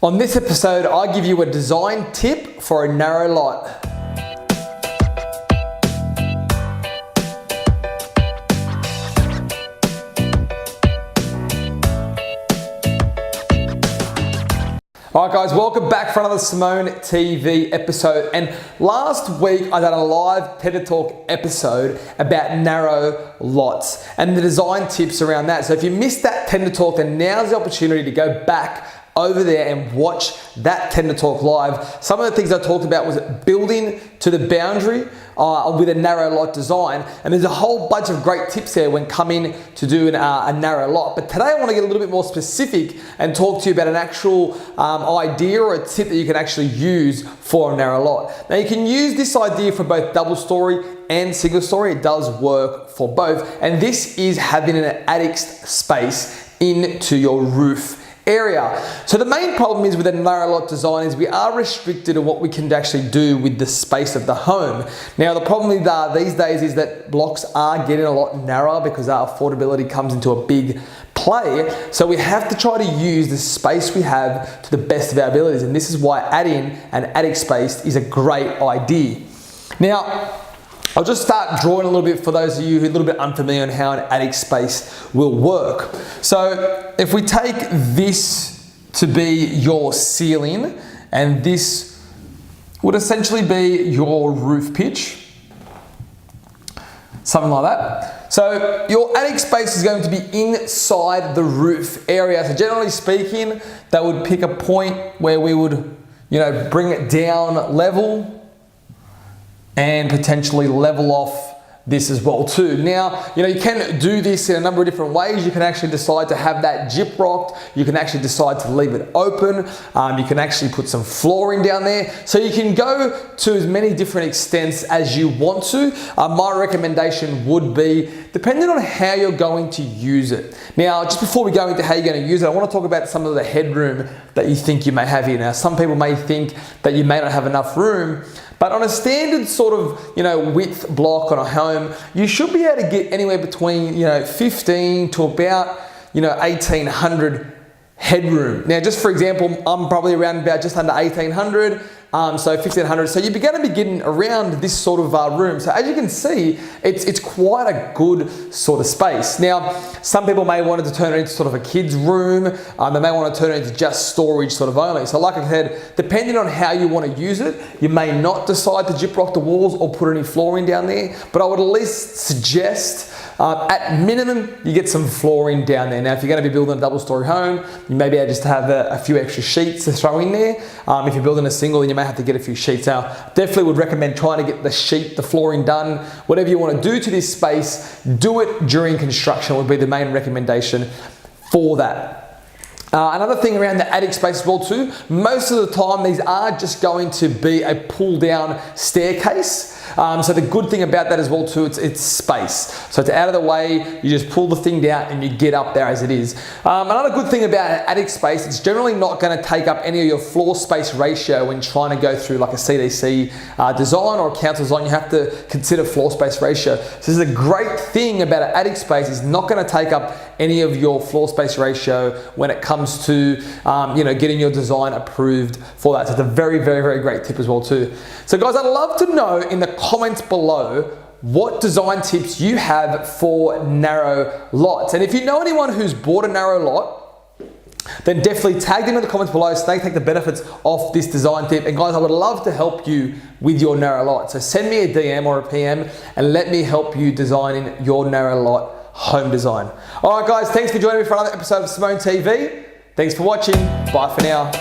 On this episode, I give you a design tip for a narrow lot. Alright guys, welcome back for another Simone TV episode. And last week I done a live TED Talk episode about narrow lots and the design tips around that. So if you missed that TED Talk, then now's the opportunity to go back over there and watch that TED Talk live. Some of the things I talked about was building to the boundary with a narrow lot design, and there's a whole bunch of great tips there when coming to do a narrow lot. But today I want to get a little bit more specific and talk to you about an actual idea or a tip that you can actually use for a narrow lot. Now you can use this idea for both double story and single story. It does work for both, and this is having an attic space into your roof area. So the main problem is with a narrow lot design is we are restricted to what we can actually do with the space of the home. Now the problem with these days is that blocks are getting a lot narrower because our affordability comes into a big play. So we have to try to use the space we have to the best of our abilities, and this is why adding an attic space is a great idea. Now I'll just start drawing a little bit for those of you who are a little bit unfamiliar on how an attic space will work. So if we take this to be your ceiling, and this would essentially be your roof pitch, something like that. So your attic space is going to be inside the roof area. So generally speaking, that would pick a point where we would, bring it down level and potentially level off this as well too. Now, you can do this in a number of different ways. You can actually decide to have that gyp rocked. You can actually decide to leave it open. You can actually put some flooring down there. So you can go to as many different extents as you want to. My recommendation would be, depending on how you're going to use it. Now, just before we go into how you're going to use it, I want to talk about some of the headroom that you think you may have here. Now, some people may think that you may not have enough room, but on a standard sort of, width block on a home, you should be able to get anywhere between, 15 to about, 1800 headroom. Now, just for example, I'm probably around about just under 1800, so 1500. So you're going to be getting around this sort of room. So as you can see, it's quite a good sort of space. Now, some people may want to turn it into sort of a kid's room. They may want to turn it into just storage sort of only. So like I said, depending on how you want to use it, you may not decide to gyp rock the walls or put any flooring down there, but I would at least suggest at minimum, you get some flooring down there. Now, if you're going to be building a double story home, you may be able just to have a few extra sheets to throw in there. If you're building a single, then you may have to get a few sheets. Now, definitely would recommend trying to get the flooring done. Whatever you want to do to this space, do it during construction would be the main recommendation for that. Another thing around the attic space as well too, most of the time these are just going to be a pull down staircase. So the good thing about that as well too, it's space. So it's out of the way, you just pull the thing down and you get up there as it is. Another good thing about an attic space, it's generally not going to take up any of your floor space ratio when trying to go through like a CDC design or a council design. You have to consider floor space ratio. So this is a great thing about an attic space, is not going to take up any of your floor space ratio when it comes to getting your design approved for that. So it's a very, very, very great tip as well too. So guys, I'd love to know in the comments below what design tips you have for narrow lots. And if you know anyone who's bought a narrow lot, then definitely tag them in the comments below so they can take the benefits of this design tip. And guys, I would love to help you with your narrow lot. So send me a DM or a PM and let me help you designing your narrow lot home design. All right guys, thanks for joining me for another episode of Simone TV. Thanks for watching. Bye for now.